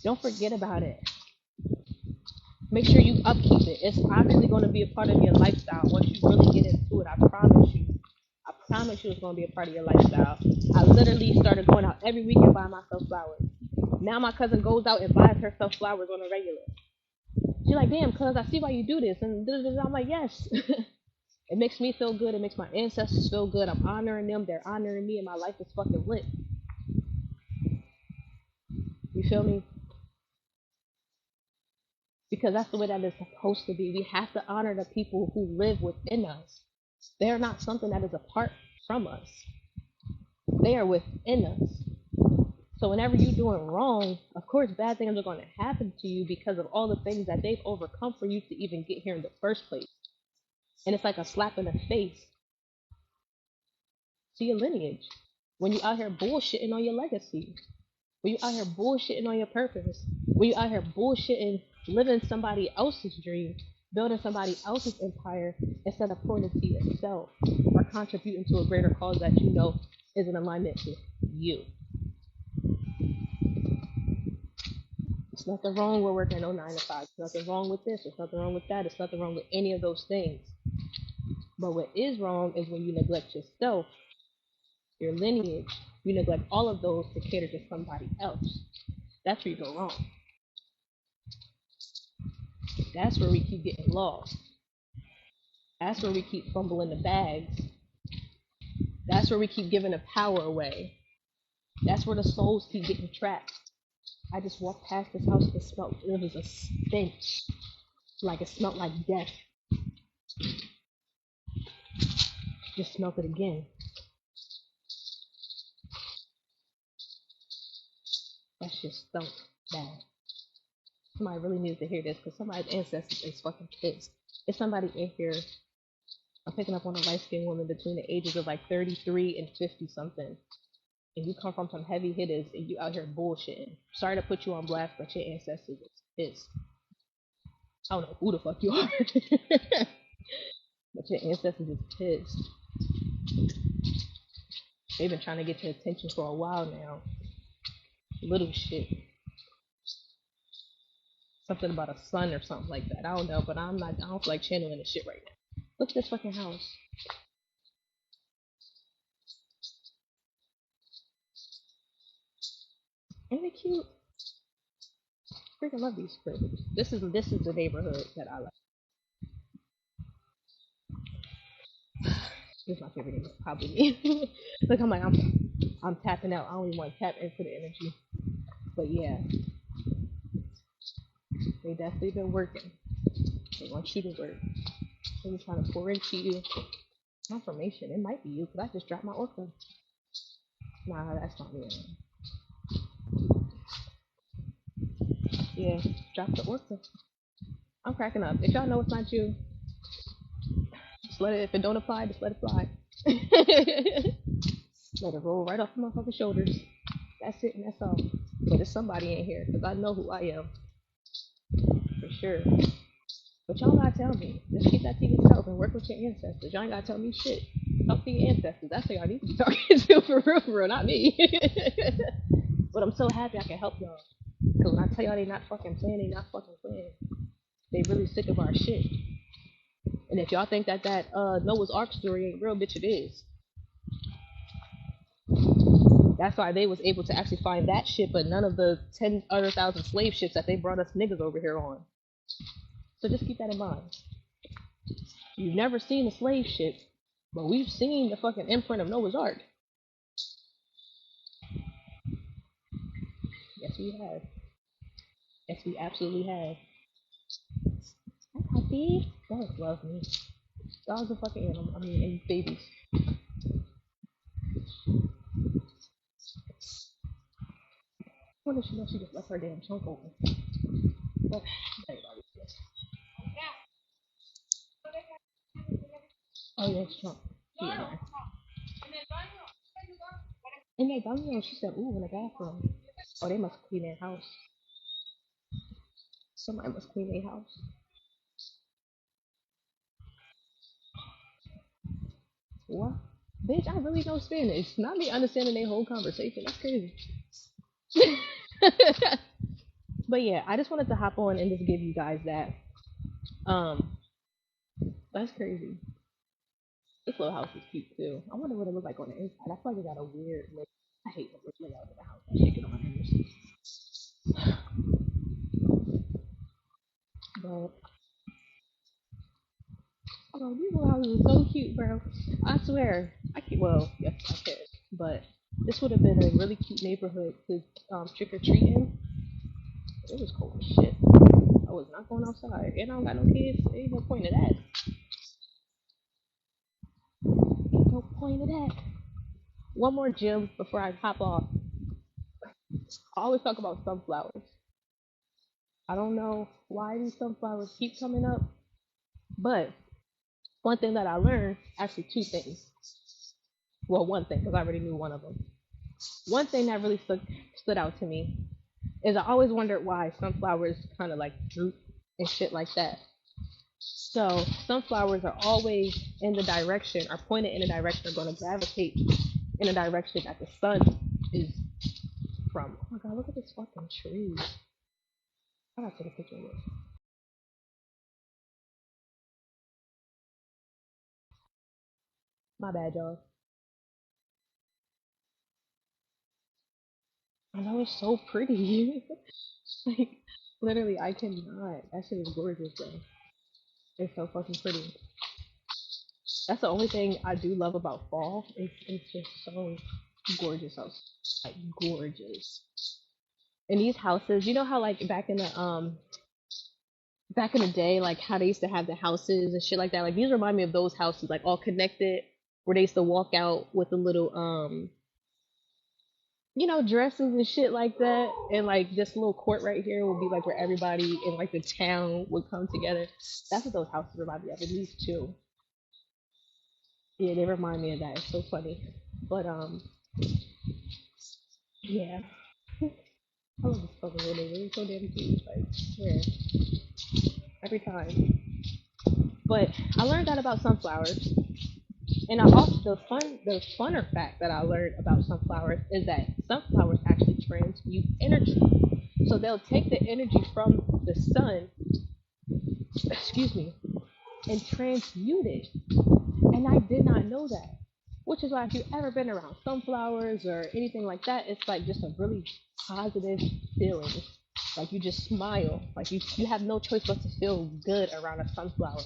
Don't forget about it. Make sure you upkeep it. It's actually going to be a part of your lifestyle once you really get into it. I promise you. I promise you it's going to be a part of your lifestyle. I literally started going out every week and buying myself flowers. Now my cousin goes out and buys herself flowers on a regular. She's like, damn, cuz, I see why you do this. And I'm like, yes. It makes me feel good. It makes my ancestors feel good. I'm honoring them. They're honoring me. And my life is fucking lit. You feel me? Because that's the way that it's supposed to be. We have to honor the people who live within us. They're not something that is apart from us. They are within us. So whenever you're doing wrong, of course, bad things are going to happen to you because of all the things that they've overcome for you to even get here in the first place. And it's like a slap in the face to your lineage. When you out here bullshitting on your legacy. When you out here bullshitting on your purpose. When you out here bullshitting, living somebody else's dream, building somebody else's empire instead of pointing to yourself or contributing to a greater cause that you know is in alignment with you. There's nothing wrong with working no 9 to 5. There's nothing wrong with this. There's nothing wrong with that. There's nothing wrong with any of those things. But what is wrong is when you neglect yourself, your lineage, you neglect all of those to cater to somebody else. That's where you go wrong. That's where we keep getting lost. That's where we keep fumbling the bags. That's where we keep giving the power away. That's where the souls keep getting trapped. I just walked past this house and smelled, it was a stench. Like it smelled like death. Just smelled it again. That's just so bad. Somebody really needs to hear this because somebody's ancestors is fucking pissed. If somebody in here, I'm picking up on a light-skinned woman between the ages of like 33 and 50 something, and you come from some heavy hitters and you out here bullshitting. Sorry to put you on blast, but your ancestors is pissed. I don't know who the fuck you are, but your ancestors is pissed. They've been trying to get your attention for a while now. Little shit. Something about a son or something like that. I don't know, but I don't feel like channeling this shit right now. Look at this fucking house. Ain't it cute? Freaking love these cribs. This is the neighborhood that I like. This is my favorite neighborhood, probably me. Look, I'm tapping out. I don't even want to tap into the energy. But yeah, they definitely been working. They want you to work. They're trying to pour into you. Confirmation. It might be you, because I just dropped my orca. Nah, that's not me. Yeah, drop the orca. I'm cracking up. If y'all know it's not you, just let it. If it don't apply, just let it fly. Let it roll right off my motherfucking shoulders. That's it, and that's all. But there's somebody in here, because I know who I am. For sure. But y'all gotta tell me. Just keep that to yourself and work with your ancestors. Y'all ain't gotta tell me shit. Talk to your ancestors. That's who y'all need to be talking to, for real, not me. But I'm so happy I can help y'all. Because when I tell y'all they not fucking playing, they not fucking playing. They really sick of our shit. And if y'all think that Noah's Ark story ain't real, bitch, it is. That's why they was able to actually find that shit, but none of the 10 other thousand slave ships that they brought us niggas over here on. So just keep that in mind. You've never seen a slave ship, but we've seen the fucking imprint of Noah's Ark. Yes, we have. Yes, we absolutely have. Hi, puppy. Dogs love me. Dogs are fucking animals. I mean, and babies. What if she knows she just left her damn trunk open? But, oh, yeah, it's trunk. Yeah. In that bungalow, she said, ooh, in the bathroom. Oh, they must clean their house. Somebody must clean their house. What? Bitch, I really know Spanish. Not me understanding their whole conversation. That's crazy. But yeah, I just wanted to hop on and just give you guys that. That's crazy. This little house is cute too. I wonder what it looks like on the inside. I feel like it got a weird look. I hate the layout of the house. I shake it on my fingers. But oh, these little houses are so cute, bro. I swear. I can yes, I can. But this would have been a really cute neighborhood to trick or treat in. It was cold as shit. I was not going outside. And I don't got no kids. There ain't no point of that. Ain't no point of that. One more gem before I hop off. I always talk about sunflowers. I don't know why these sunflowers keep coming up, but one thing that I learned, actually two things. Well, one thing, because I already knew one of them. One thing that really stood out to me is I always wondered why sunflowers kind of like droop and shit like that. So sunflowers are always in the direction, are pointed in the direction, are going to gravitate in the direction that the sun is from. Oh my god, look at this fucking tree. I gotta take a picture of this. My bad, y'all. I know it's so pretty. Like, literally, I cannot. That shit is gorgeous, though. It's so fucking pretty. That's the only thing I do love about fall. It's just so gorgeous outside. Like, gorgeous. And these houses, you know how like back in the day, like how they used to have the houses and shit like that. Like these remind me of those houses, like all connected, where they used to walk out with the little dresses and shit like that. And like this little court right here would be like where everybody in like the town would come together. That's what those houses remind me of, at least two. Yeah, they remind me of that. It's so funny. But yeah. I love this fucking little nigga. It's so damn cute. Like, I swear. Every time. But I learned that about sunflowers. And I also the funner fact that I learned about sunflowers is that sunflowers actually transmute energy. So they'll take the energy from the sun, excuse me, and transmute it. And I did not know that. Which is why if you've ever been around sunflowers or anything like that, it's like just a really positive feeling. Like you just smile. Like you have no choice but to feel good around a sunflower.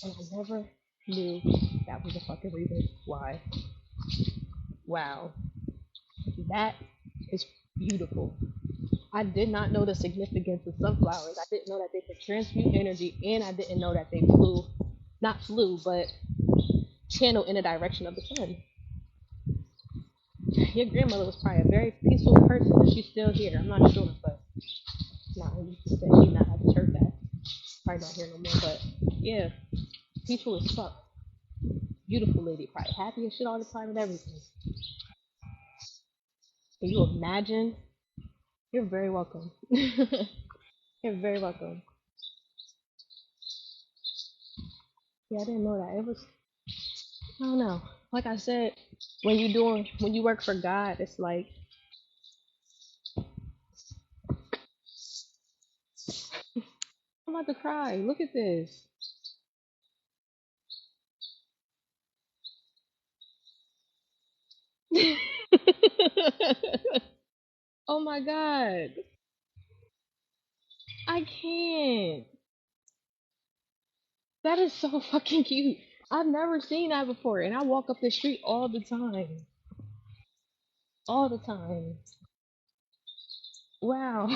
And I never knew that was the fucking reason why. Wow. That is beautiful. I did not know the significance of sunflowers. I didn't know that they could transmute energy, and I didn't know that they not flew, but channel in the direction of the sun. Your grandmother was probably a very peaceful person, and she's still here. I'm not sure, but nah, she said she not at the church at. Probably not here no more, but yeah, peaceful as fuck. Beautiful lady, probably happy as shit all the time and everything. Can you imagine? You're very welcome. You're very welcome. Yeah, I didn't know that. It was, I don't know. Like I said, when you work for God, it's like I'm about to cry. Look at this. Oh my god. I can't. That is so fucking cute. I've never seen that before, and I walk up the street all the time. All the time. Wow.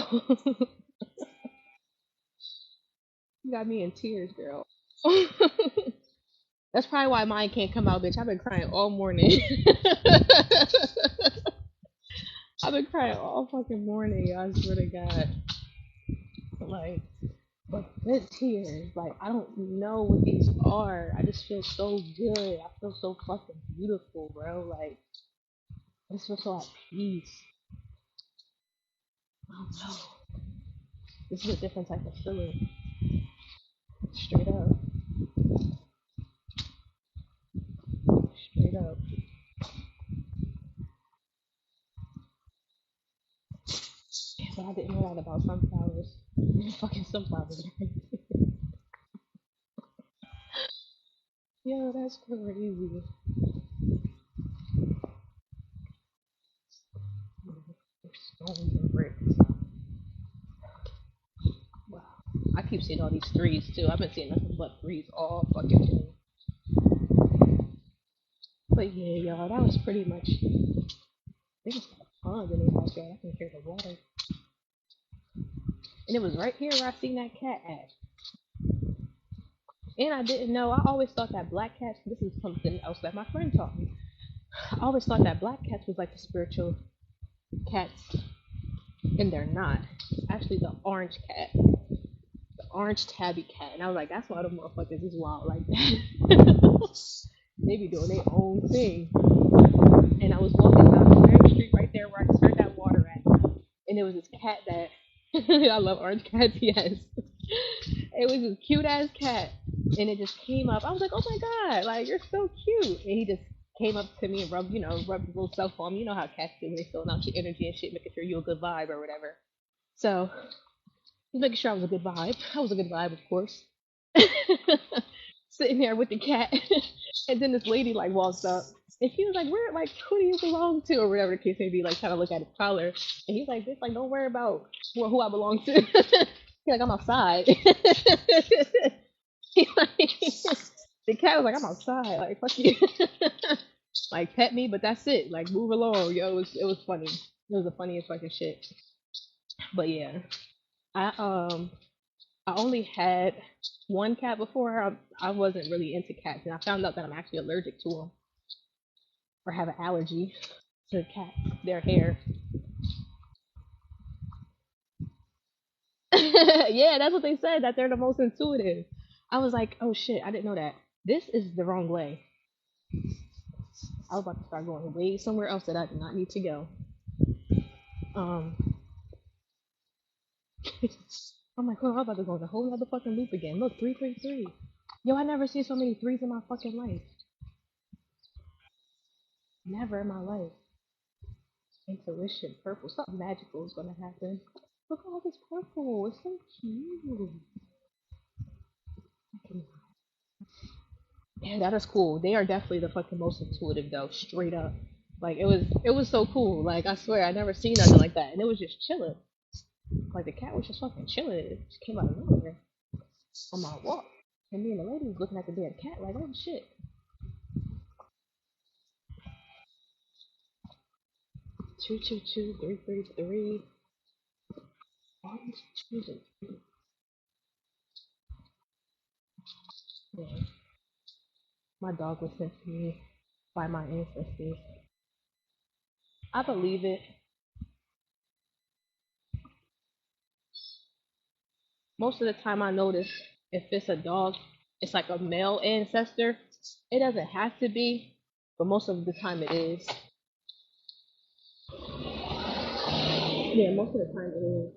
You got me in tears, girl. That's probably why mine can't come out, bitch. I've been crying all morning. I've been crying all fucking morning. I swear to God. Like, but good tears. Like, I don't know what these are. I just feel so good. I feel so fucking beautiful, bro. Like, I just feel so at peace. I don't know. This is a different type of feeling. Straight up. Straight up. Yeah, but I didn't know that about sunflowers. Fucking sunflowers. Yo, that's crazy. Stones and bricks. Wow. I keep seeing all these threes too. I've been seeing nothing but threes all fucking day. But yeah, y'all, that was pretty much. I think it's got a pond in the backyard. I can hear the water. And it was right here where I seen that cat at. And I didn't know. I always thought that black cats. This is something else that my friend taught me. I always thought that black cats was like the spiritual cats, and they're not. Actually, the orange cat, the orange tabby cat, and I was like, that's why the motherfuckers is wild like that. They be doing their own thing. And I was walking down the very street right there where I turned that water at, and there was this cat that I love orange cats. Yes, it was this cute ass cat, and it just came up. I was like, oh my god, like you're so cute. And he just came up to me and rubbed his little self on me. You know how cats do when they filling out your energy and shit, making sure you're a good vibe or whatever. So He's making sure I was a good vibe. I was a good vibe, of course. Sitting there with the cat, and then this lady like walks up, and she was like, "Where, like, who do you belong to, or whatever the case may be?" Like, trying to look at his collar, and he's like, "Bitch, like, don't worry about who I belong to." He's like, "I'm outside." He like, the cat was like, "I'm outside, like, fuck you." Like, pet me, but that's it. Like, move along, yo. It was funny. It was the funniest fucking shit. But yeah, I I only had one cat before. I wasn't really into cats, and I found out that I'm actually allergic to them or have an allergy to cats, their hair. Yeah, that's what they said, that they're the most intuitive. I was like, oh shit, I didn't know that. This is the wrong way. I was about to start going way somewhere else that I did not need to go. Um, I'm like, oh, I'm about to go in a whole other fucking loop again. Look, 333. Yo, I never seen so many threes in my fucking life. Never in my life. Intuition, purple. Something magical is gonna happen. Look at all this purple. It's so cute. Yeah, that is cool. They are definitely the fucking most intuitive though, straight up. Like it was so cool. Like I swear I never seen nothing like that. And it was just chilling. Like the cat was just fucking chilling. It just came out of nowhere on my walk. And me and the lady was looking at the damn cat like, oh shit. 222 333. One, two, three. Yeah. My dog was sent to me by my ancestors. I believe it. Most of the time I notice if it's a dog, it's like a male ancestor. It doesn't have to be, but most of the time it is. Yeah, most of the time it is.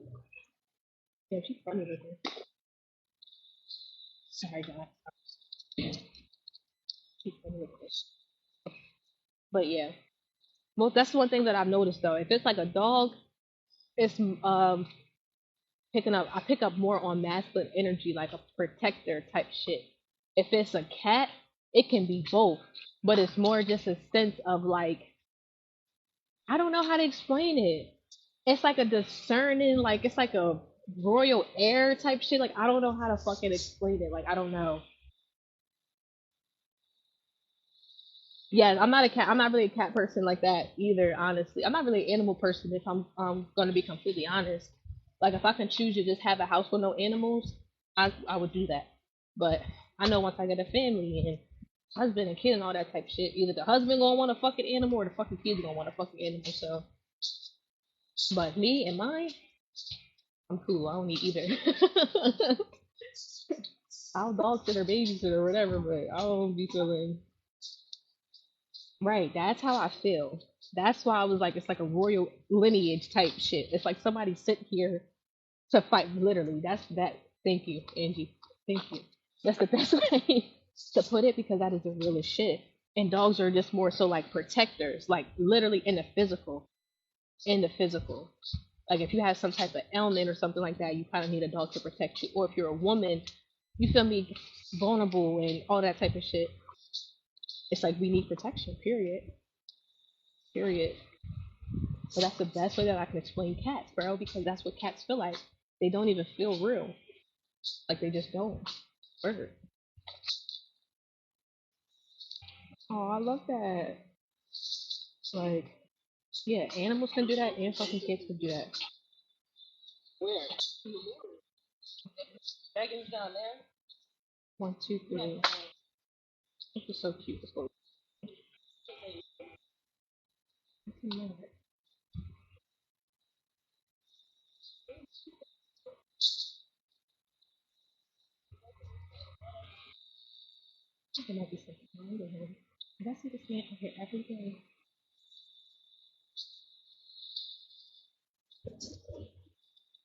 Yeah, she's funny looking. Sorry, guys. She's funny looking. But yeah, well, that's one thing that I've noticed though. If it's like a dog, it's picking up. I pick up more on masculine energy, like a protector type shit. If it's a cat, it can be both, but it's more just a sense of like I don't know how to explain it. It's like a discerning, like it's like a royal air type shit. Like I don't know how to fucking explain it. Like I don't know. Yeah, I'm not a cat. I'm not really a cat person like that either. Honestly, I'm not really an animal person. If I'm gonna be completely honest, like if I can choose to just have a house with no animals, I would do that. But I know once I get a family and husband and kid and all that type shit, either the husband gonna want a fucking animal or the fucking kid's gonna want a fucking animal. So, but me and mine, I'm cool. I don't need either. I'll dog sit or babysit or whatever, but I don't be feeling right. That's how I feel. That's why I was like, it's like a royal lineage type shit. It's like somebody sent here to fight. Literally, that's that. Thank you, Angie. Thank you. That's the best way to put it because that is the realest shit. And dogs are just more so like protectors, like literally in the physical. In the physical. Like if you have some type of ailment or something like that, you kind of need a dog to protect you. Or if you're a woman, you feel me, vulnerable and all that type of shit. It's like we need protection. Period. Period. So that's the best way that I can explain cats, bro, because that's what cats feel like. They don't even feel real. Like they just don't. Word. Oh, I love that. Like, yeah, animals can do that and fucking kids can do that. Megan's down there. One, two, three. This is so cute. Let's go. I think there might be something wrong with him. Did I see this man out here every day?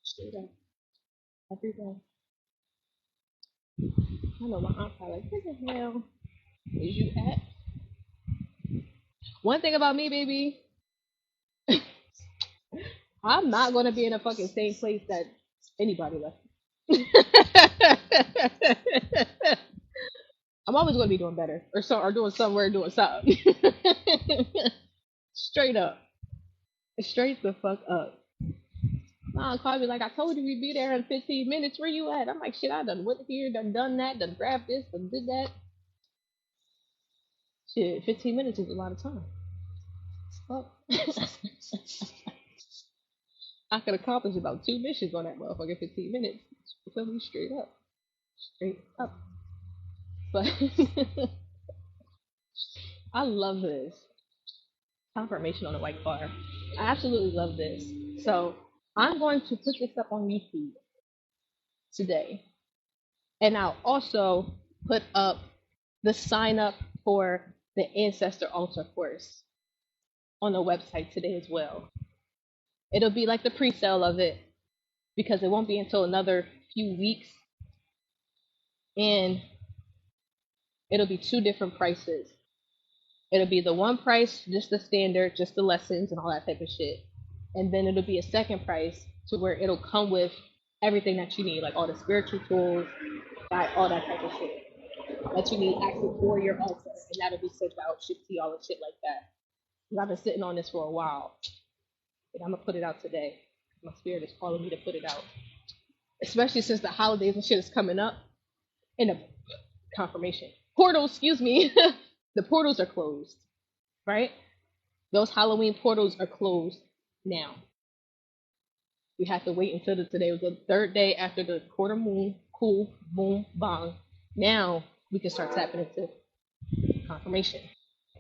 Straight up. Every day. I know my aunt probably like, where the hell is you at? One thing about me, baby, I'm not gonna be in a fucking same place that Anybody left. I'm always gonna be doing better, or doing somewhere, doing something. Straight up, straight the fuck up. Mom called me like, I told you we'd be there in 15 minutes. Where you at? I'm like, shit, I done went here, done that, done grabbed this, done did that. Shit, 15 minutes is a lot of time. Fuck. I could accomplish about 2 missions on that motherfucker 15 minutes. Feel me? Straight up. Straight up. But I love this. Confirmation on the white car. I absolutely love this. So I'm going to put this up on YouTube today. And I'll also put up the sign up for the Ancestor Altar course on the website today as well. It'll be like the pre-sale of it because it won't be until another few weeks. And it'll be 2 different prices. It'll be the one price, just the standard, just the lessons and all that type of shit. And then it'll be a second price to where it'll come with everything that you need, like all the spiritual tools, all that type of shit that you need actually for your altar. And that'll be sent out, shipped to y'all and shit like that. Because I've been sitting on this for a while. And I'm going to put it out today. My spirit is calling me to put it out. Especially since the holidays and shit is coming up. And the confirmation. Portals, excuse me. The portals are closed. Right? Those Halloween portals are closed now. We have to wait until today was the 3rd day after the quarter moon. Cool, boom, bang. Now we can start tapping into confirmation.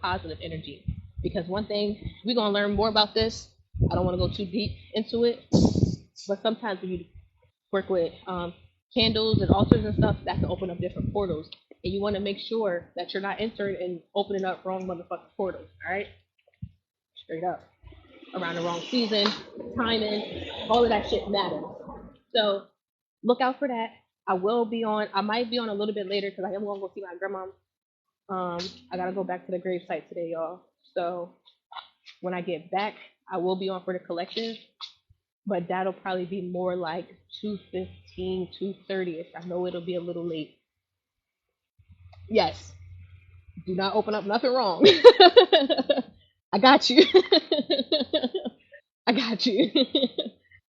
Positive energy. Because one thing, we're going to learn more about this. I don't want to go too deep into it. But sometimes when you work with candles and altars and stuff, that can open up different portals. And you want to make sure that you're not entering and opening up wrong motherfucking portals. Alright? Straight up. Around the wrong season, timing, all of that shit matters. So look out for that. I might be on a little bit later because I am going to go see my grandma. I got to go back to the gravesite today, y'all. So when I get back, I will be on for the collective. But that'll probably be more like 2:15, 2:30ish. I know it'll be a little late. Yes. Do not open up nothing wrong. I got you. I got you.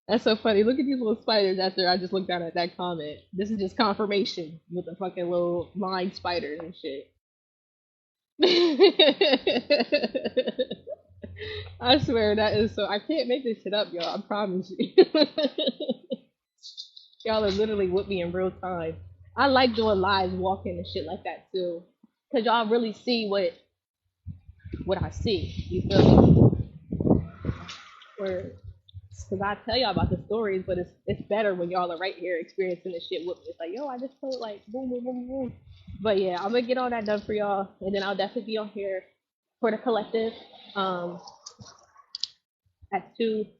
That's so funny. Look at these little spiders after I just looked down at that comment. This is just confirmation with the fucking little line spiders and shit. I swear that is so. I can't make this shit up, y'all. I promise you. Y'all are literally with me in real time. I like doing live walking and shit like that too, cause y'all really see what I see. You feel me? Cause I tell y'all about the stories, but it's better when y'all are right here experiencing this shit with me. It's like, yo, I just felt like boom, boom, boom, boom. But yeah, I'm gonna get all that done for y'all, and then I'll definitely be on here for the collective at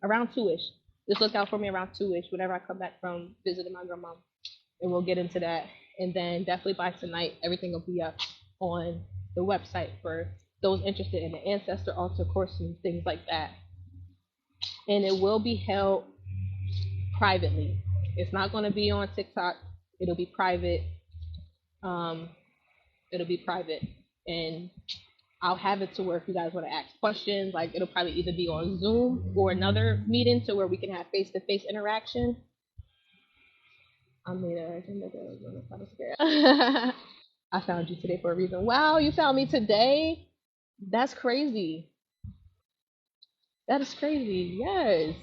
around 2ish. Just look out for me around 2ish whenever I come back from visiting my grandma, and we'll get into that. And then definitely by tonight, everything will be up on the website for those interested in the Ancestor Altar course and things like that. And it will be held privately. It's not going to be on TikTok. It'll be private. It'll be private, and I'll have it to where if you guys want to ask questions, like it'll probably either be on Zoom or another meeting to where we can have face-to-face interaction. I found you today for a reason. Wow, you found me today? That's crazy. That is crazy. Yes.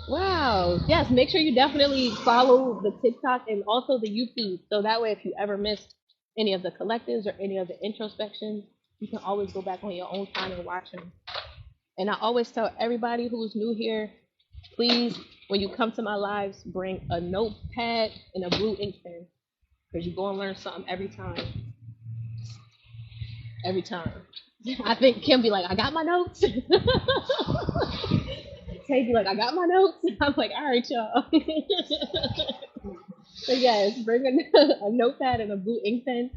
Wow. Yes, make sure you definitely follow the TikTok and also the YouTube. So that way if you ever missed any of the collectives or any of the introspections, you can always go back on your own time and watch them. And I always tell everybody who's new here, please, when you come to my lives, bring a notepad and a blue ink pen. Because you go and learn something every time. Every time. I think Kim be like, I got my notes. Tay be like, I got my notes. I'm like, all right, y'all. So yes, bring a notepad and a blue ink pen.